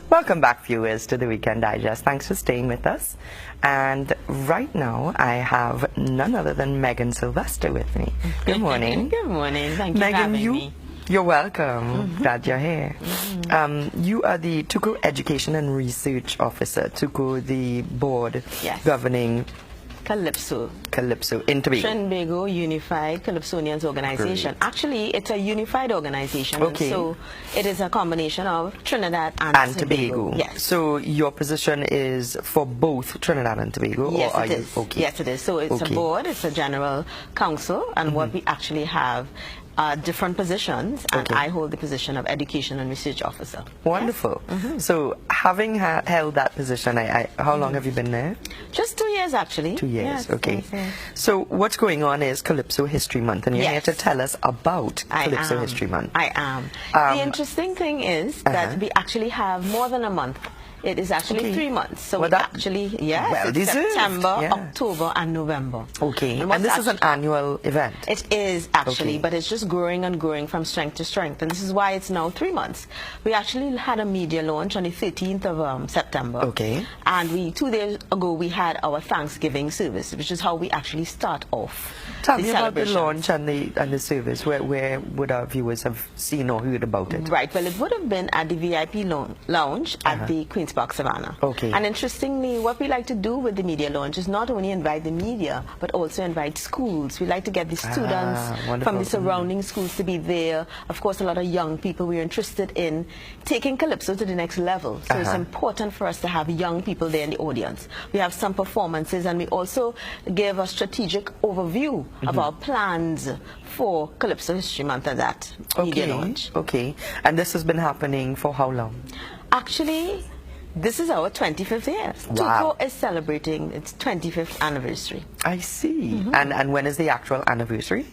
Welcome back, viewers, to the Weekend Digest. Thanks for staying with us. And right now, I have none other than Megan Sylvester with me. Good morning. Good morning. Thank you for having me. You're welcome. Glad you're here. You are the TUCO Education and Research Officer. TUCO, the board governing Calypso in Tobago. Trinbago Unified Calypsonians Organization. Great. Actually, it's a unified organization. Okay. So it is a combination of Trinidad and Tobago. Yes. So your position is for both Trinidad and Tobago? Yes, or it is. Okay. Yes, it is. So it's a board, it's a general council, and what we actually have different positions, and I hold the position of Education and Research Officer. Wonderful. So having held that position, how long have you been there? Just 2 years, actually. 2 years, yes, okay. Yes. So what's going on is Calypso History Month, and you're here to tell us about Calypso History Month. I am. The interesting thing is that we actually have more than a month. It is actually 3 months. So well, it's September, October, and November. Okay. And this is an annual event? It is actually, but it's just growing and growing from strength to strength. And this is why it's now 3 months. We actually had a media launch on the 13th of September. Okay. And 2 days ago, we had our Thanksgiving service, which is how we actually start off. Tell me about the launch and the service. Where would our viewers have seen or heard about it? Right. Well, it would have been at the VIP lounge at the Queen's Park Savannah. Okay. And interestingly, what we like to do with the media launch is not only invite the media, but also invite schools. We like to get the students from the surrounding schools to be there. Of course, a lot of young people, we're interested in taking Calypso to the next level. So it's important for us to have young people there in the audience. We have some performances, and we also give a strategic overview of our plans for Calypso History Month and that media launch. Okay. And this has been happening for how long? Actually, this is our 25th year. Wow. TUCO is celebrating its 25th anniversary. I see. And when is the actual anniversary?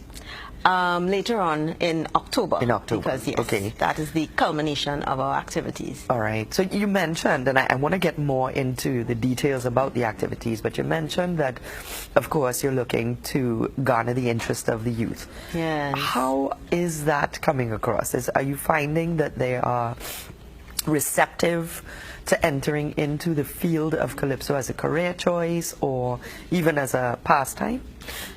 Later on in October. In October. Because, that is the culmination of our activities. All right. So you mentioned, and I want to get more into the details about the activities, but you mentioned that, of course, you're looking to garner the interest of the youth. Yes. How is that coming across? Are you finding that they are receptive to entering into the field of Calypso as a career choice or even as a pastime?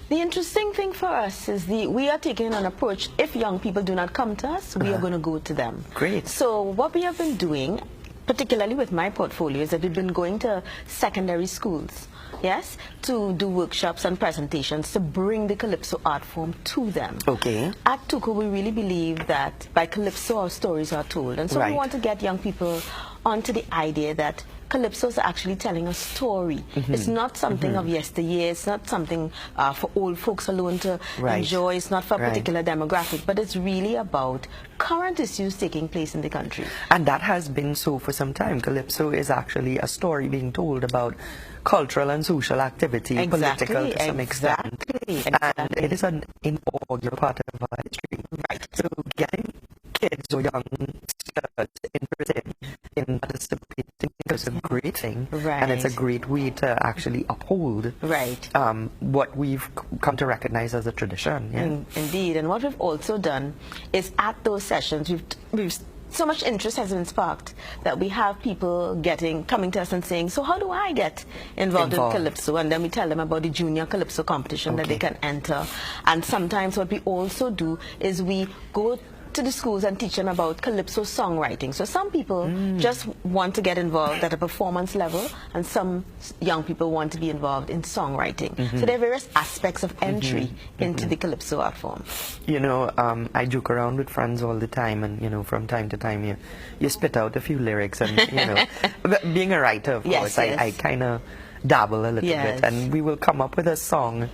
The interesting thing for us is we are taking an approach, if young people do not come to us, we are going to go to them. Great. So what we have been doing, particularly with my portfolio, is that we've been going to secondary schools, yes, to do workshops and presentations to bring the Calypso art form to them. Okay. At TUCO, we really believe that by Calypso, our stories are told. And so we want to get young people onto the idea that Calypso is actually telling a story. It's not something of yesteryear. It's not something for old folks alone to enjoy. It's not for a particular demographic, but it's really about current issues taking place in the country. And that has been so for some time. Calypso is actually a story being told about cultural and social activity, political to some extent. And it is an inaugural part of our history. Right. So getting kids or young interested in participating is a great thing, and it's a great way to actually uphold what we've come to recognize as a tradition. Indeed, and what we've also done is at those sessions, we've so much interest has been sparked that we have people coming to us and saying, so how do I get involved in Calypso? And then we tell them about the junior Calypso competition that they can enter. And sometimes what we also do is we go to the schools and teach them about Calypso songwriting. So some people just want to get involved at a performance level, and some young people want to be involved in songwriting. So there are various aspects of entry into the Calypso art form. You know, I joke around with friends all the time, and you know, from time to time you spit out a few lyrics, and you know, being a writer, of course, I kind of dabble a little bit, and we will come up with a song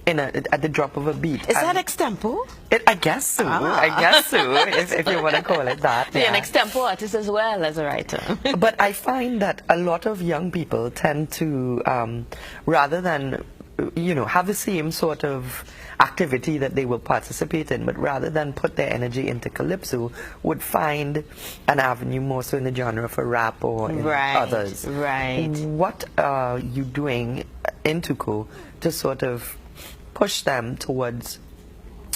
at the drop of a beat. Is that extempo? I guess so. I guess so, if you want to call it that. You're an extempo artist as well as a writer. But I find that a lot of young people tend to, rather than, you know, have the same sort of activity that they will participate in, but rather than put their energy into Calypso, would find an avenue more so in the genre for rap or in others. Right. What are you doing in TUCO to sort of push them towards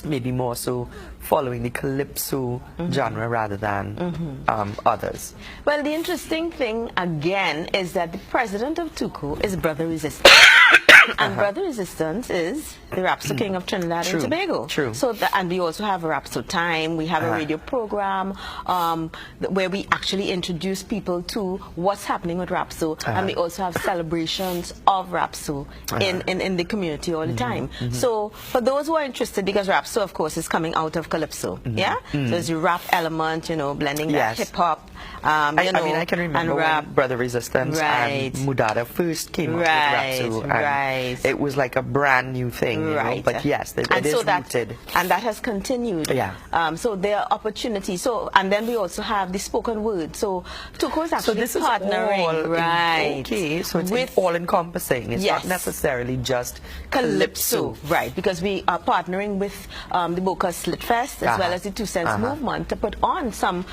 maybe more so following the calypso genre rather than others? Well, the interesting thing, again, is that the president of TUCO is Brother Resistance. And Brother Resistance is the Rhapsody King of Trinidad and Tobago. True. So, and we also have a Rhapsody Time. We have a radio program where we actually introduce people to what's happening with Rhapsody. And we also have celebrations of Rhapsody in the community all the time. So, for those who are interested, because Rhapsody, of course, is coming out of Calypso. Yeah? So, there's the rap element, you know, blending that hip-hop. I mean, I can remember when Brother Resistance and Mudada first came out with Rhapsody. And it was like a brand new thing, you know? But yes, it is rooted. And that has continued. Yeah. So there are opportunities. So, and then we also have the spoken word. So TUCO is actually partnering. Okay, so it's all encompassing. It's not necessarily just Calypso. Right, because we are partnering with the Boca Slit Fest as well as the 2 Cents Movement to put on some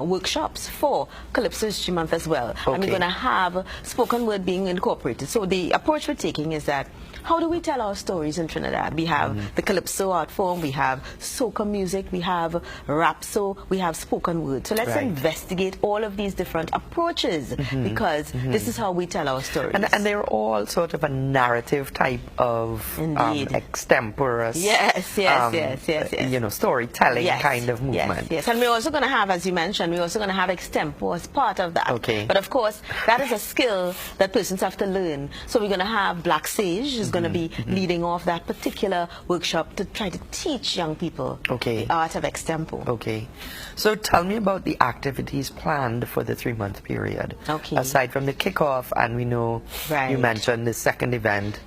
workshops for Calypso History Month as well. And we're going to have spoken word being incorporated. So the approach we're taking is that how do we tell our stories in Trinidad? We have the Calypso art form, we have soca music, we have Rhapsody, we have spoken word. So let's investigate all of these different approaches because this is how we tell our stories. And they're all sort of a narrative type of extemporaneous, you know, storytelling kind of movement. Yes, and we're also going to have, as you mentioned, we're also going to have extempo as part of that. But of course, that is a skill that persons have to learn. So we're going to have Black Sage is going to be leading off that particular workshop to try to teach young people the art of extempo. So tell me about the activities planned for the 3-month period. Aside from the kickoff, and we know you mentioned the second event.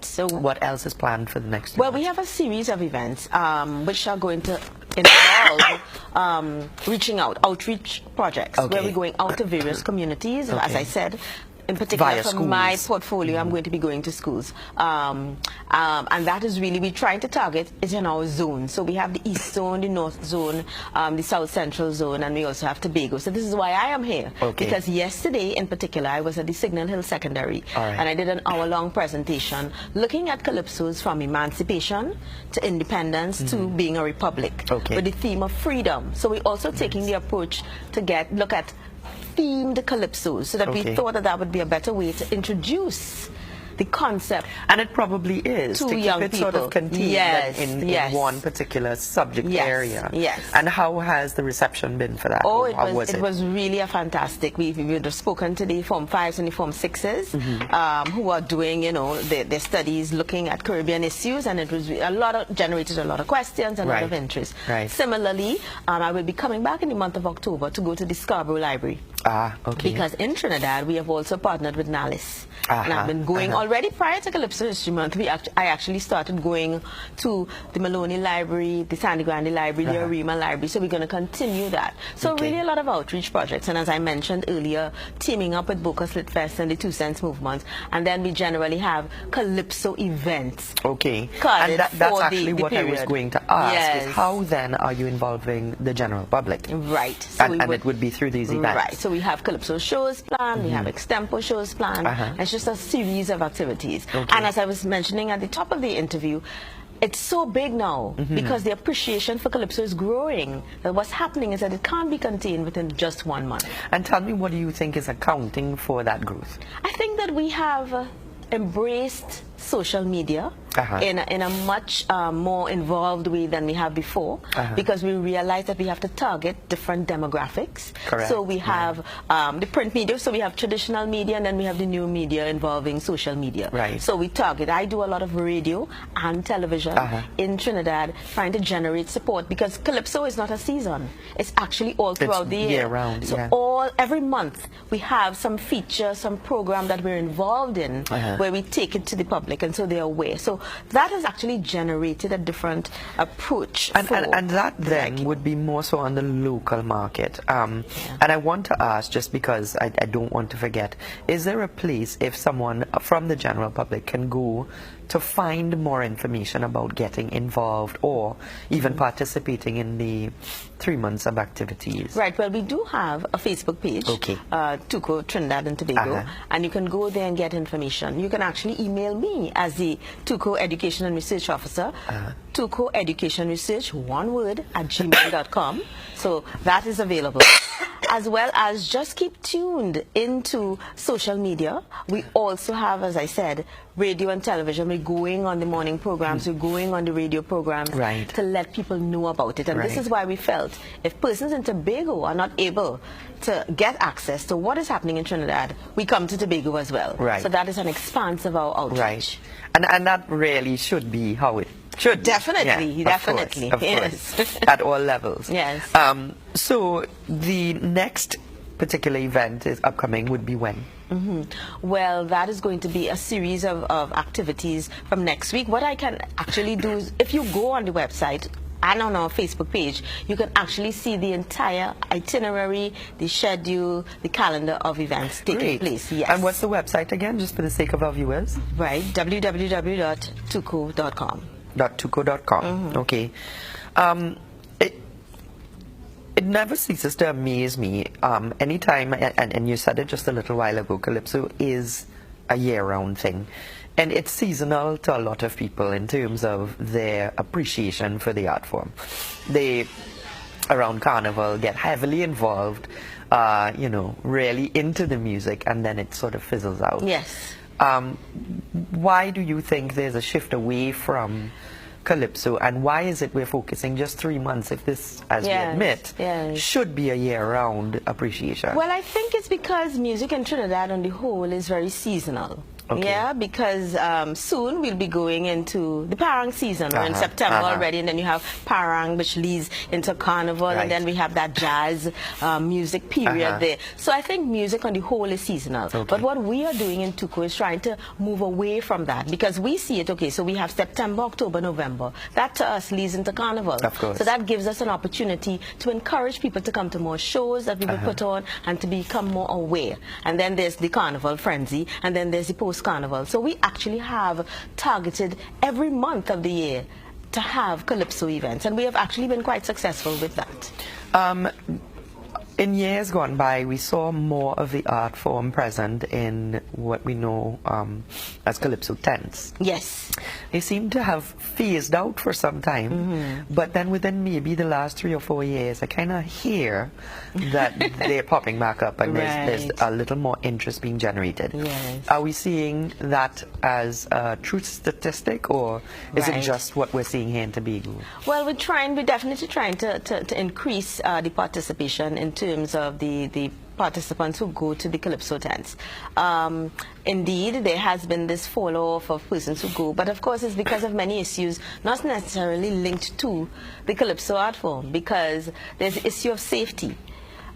So what else is planned for the next 3 months? Well, we have a series of events which are going to involve reaching out, outreach projects, where we're going out to various communities, as I said. In particular, for my portfolio, I'm going to be going to schools. And that is really, we're trying to target is in our zone. So we have the East Zone, the North Zone, the South Central Zone, and we also have Tobago. So this is why I am here. Because yesterday, in particular, I was at the Signal Hill Secondary, and I did an hour-long presentation looking at calypsos from emancipation to independence to being a republic, with the theme of freedom. So we're also taking the approach to look at themed calypsos, so that we thought that would be a better way to introduce the concept. And it probably is, to keep it sort of contained in one particular subject area. And how has the reception been for that? Oh, it was really a fantastic. We've spoken to the Form 5s and the Form 6s who are doing, you know, their studies looking at Caribbean issues, and it was generated a lot of questions and a lot of interest. Similarly, I will be coming back in the month of October to go to the Scarborough Library. Because in Trinidad, we have also partnered with NALIS. And I've been going already prior to Calypso History Month. I actually started going to the Maloney Library, the Sandy Grande Library, the Arima Library. So we're going to continue that. So really a lot of outreach projects. And as I mentioned earlier, teaming up with Boca Slit Fest and the 2 Cents Movement. And then we generally have Calypso events. And that's actually what I was going to ask. Is how then are you involving the general public? So and it would be through these events. So we have Calypso shows planned, we have extempo shows planned. It's just a series of activities. And as I was mentioning at the top of the interview, it's so big now because the appreciation for Calypso is growing. And what's happening is that it can't be contained within just 1 month. And tell me, what do you think is accounting for that growth? I think that we have embraced social media in a much more involved way than we have before, because we realize that we have to target different demographics. So we have the print media, so we have traditional media, and then we have the new media involving social media. So we target. I do a lot of radio and television in Trinidad, trying to generate support, because Calypso is not a season. It's actually all throughout the year. Round, so every month we have some feature, some program that we're involved in, where we take it to the public, and so they're aware. So that has actually generated a different approach. And that then would be more so on the local market. And I want to ask, just because I don't want to forget, is there a place if someone from the general public can go to find more information about getting involved or even participating in the 3 months of activities? Right. Well, we do have a Facebook page, okay. TUCO Trinidad and Tobago, and you can go there and get information. You can actually email me as the TUCO Education and Research Officer, TUCO Education Research, one word, @gmail.com. So that is available. As well as just keep tuned into social media. We also have, as I said, radio and television. We're going on the morning programs, we're going on the radio programs to let people know about it. And this is why we felt if persons in Tobago are not able to get access to what is happening in Trinidad, we come to Tobago as well. So that is an expanse of our outreach. And that really should be how it should be. Definitely, definitely. Of course. At all levels. Yes. So the next particular event is upcoming would be when? Well, that is going to be a series of activities from next week. What I can actually do is, if you go on the website and on our Facebook page, you can actually see the entire itinerary, the schedule, the calendar of events taking place. Yes. And what's the website again, just for the sake of our viewers? Right, www.tuco.com. .tuco.com. Okay. It never ceases to amaze me. Anytime, and you said it just a little while ago, Calypso is a year-round thing. And it's seasonal to a lot of people in terms of their appreciation for the art form. They, around Carnival, get heavily involved, you know, really into the music, and then it sort of fizzles out. Yes. Why do you think there's a shift away from Calypso, and why is it we're focusing just 3 months if this, as we admit, should be a year-round appreciation? Well, I think it's because music in Trinidad on the whole is very seasonal. Yeah, because soon we'll be going into the Parang season. We're in September already, and then you have Parang, which leads into Carnival, and then we have that jazz music period there. So I think music on the whole is seasonal. But what we are doing in TUCO is trying to move away from that, because we see it, so we have September, October, November. That to us leads into Carnival. Of course. So that gives us an opportunity to encourage people to come to more shows that we will put on and to become more aware. And then there's the Carnival frenzy, and then there's the post-Carnival. So we actually have targeted every month of the year to have Calypso events, and we have actually been quite successful with that. In years gone by, we saw more of the art form present in what we know as Calypso tents. Yes. They seem to have phased out for some time, but then within maybe the last 3 or 4 years, I kind of hear that they're popping back up, and there's a little more interest being generated. Yes. Are we seeing that as a true statistic, or is it just what we're seeing here in Tobago? Well, we're definitely trying to increase the participation in terms of the participants who go to the Calypso tents. Indeed, there has been this fall-off of persons who go, but of course it's because of many issues, not necessarily linked to the Calypso art form, because there's the issue of safety.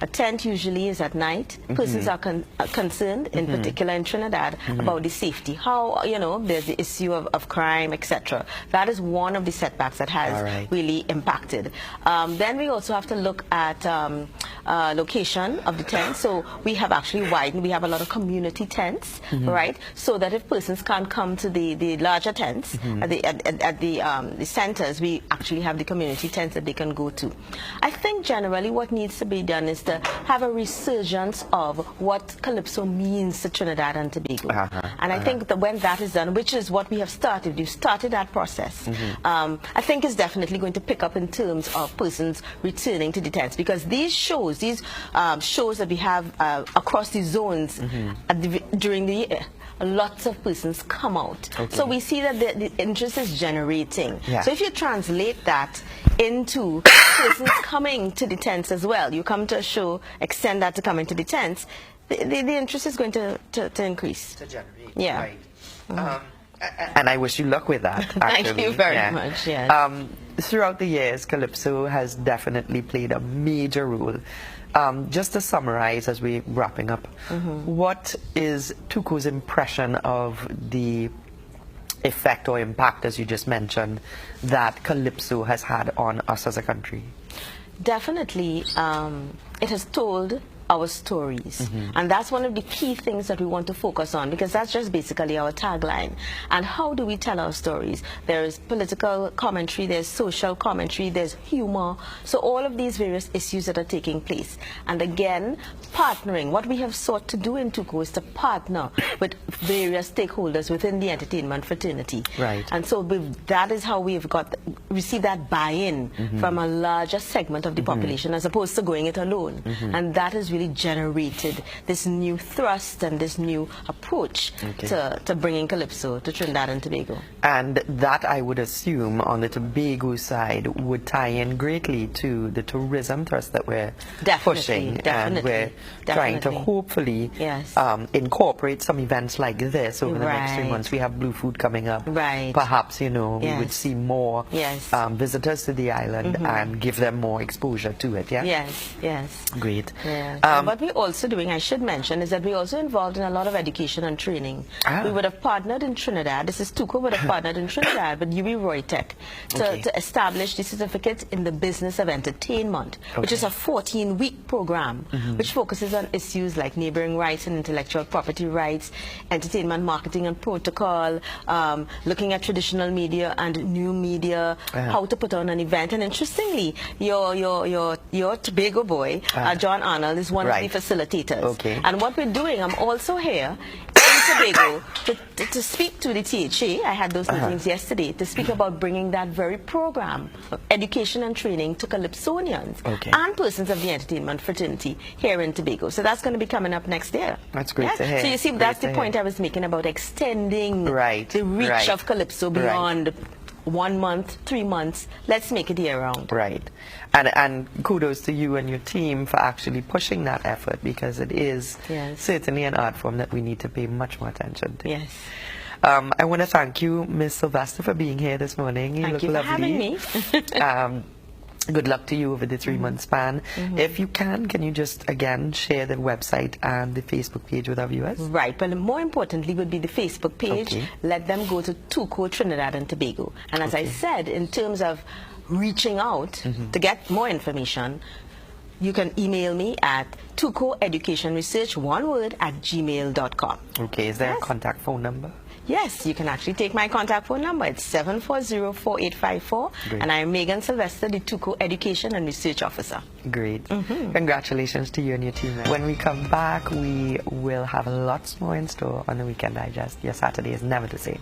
A tent usually is at night. Persons are concerned, in particular in Trinidad, about the safety. How, you know, there's the issue of crime, etc. That is one of the setbacks that has really impacted. Then we also have to look at location of the tent. So we have actually widened. We have a lot of community tents, right? So that if persons can't come to the larger tents at the centers, we actually have the community tents that they can go to. I think generally what needs to be done is to have a resurgence of what Calypso means to Trinidad and Tobago. And I think that when that is done, which is what we have started, we've started that process, I think it's definitely going to pick up in terms of persons returning to the tents, because these shows that we have across the zones during the year, lots of persons come out. So we see that the interest is generating. So if you translate that into persons coming to the tents as well, you come to a show, extend that to coming to the tents, the interest is going to increase. To generate. Yeah. And I wish you luck with that, actually. Thank you very much, yes. Throughout the years, Calypso has definitely played a major role. Just to summarize as we're wrapping up, what is TUCO's impression of the effect or impact, as you just mentioned, that Calypso has had on us as a country? Definitely, it has told our stories. And that's one of the key things that we want to focus on, because that's just basically our tagline. And how do we tell our stories? There is political commentary, there's social commentary, there's humor. So all of these various issues that are taking place. And again, partnering. What we have sought to do in TUCO is to partner with various stakeholders within the entertainment fraternity. Right. And so that is how we've received that buy-in from a larger segment of the population, as opposed to going it alone. And that has really generated this new thrust and this new approach to bringing Calypso to Trinidad and Tobago. And that, I would assume, on the Tobago side would tie in greatly to the tourism thrust that we're pushing. And we're trying to hopefully incorporate some events like this over the next 3 months. We have Blue Food coming up. Perhaps, you know, we would see more visitors to the island and give them more exposure to it, Great. What we're also doing, I should mention, is that we're also involved in a lot of education and training. We would have partnered in Trinidad, this is TUCO would have partnered in Trinidad with UB Roytech to establish the certificate in the business of entertainment, which is a 14-week program which focuses on issues like neighboring rights and intellectual property rights, entertainment marketing and protocol, looking at traditional media and new media, how to put on an event. And interestingly, your Tobago boy, John Arnold, is one of the facilitators. And what we're doing, I'm also here in Tobago to speak to the THA. I had those meetings yesterday to speak about bringing that very program of education and training to Calypsonians and persons of the entertainment fraternity here in Tobago. So that's going to be coming up next year. That's great to hear. So you see, that's the point I was making about extending the reach of Calypso beyond 1 month, 3 months. Let's make it year-round. And kudos to you and your team for actually pushing that effort, because it is certainly an art form that we need to pay much more attention to. I want to thank you, Ms. Sylvester, for being here this morning. You look lovely. Thank you for having me. Good luck to you over the 3-month span. If you can you just again share the website and the Facebook page with our viewers? Well, more importantly would be the Facebook page. Let them go to TUCO Trinidad and Tobago. And as I said, in terms of reaching out to get more information, you can email me at tucoeducationresearch, one word, @gmail.com. Is there a contact phone number? Yes, you can actually take my contact phone number. It's 740-4854. And I'm Megan Sylvester, the TUCO Education and Research Officer. Great. Congratulations to you and your team. When we come back, we will have lots more in store on the Weekend Digest. Your Saturday is never the same.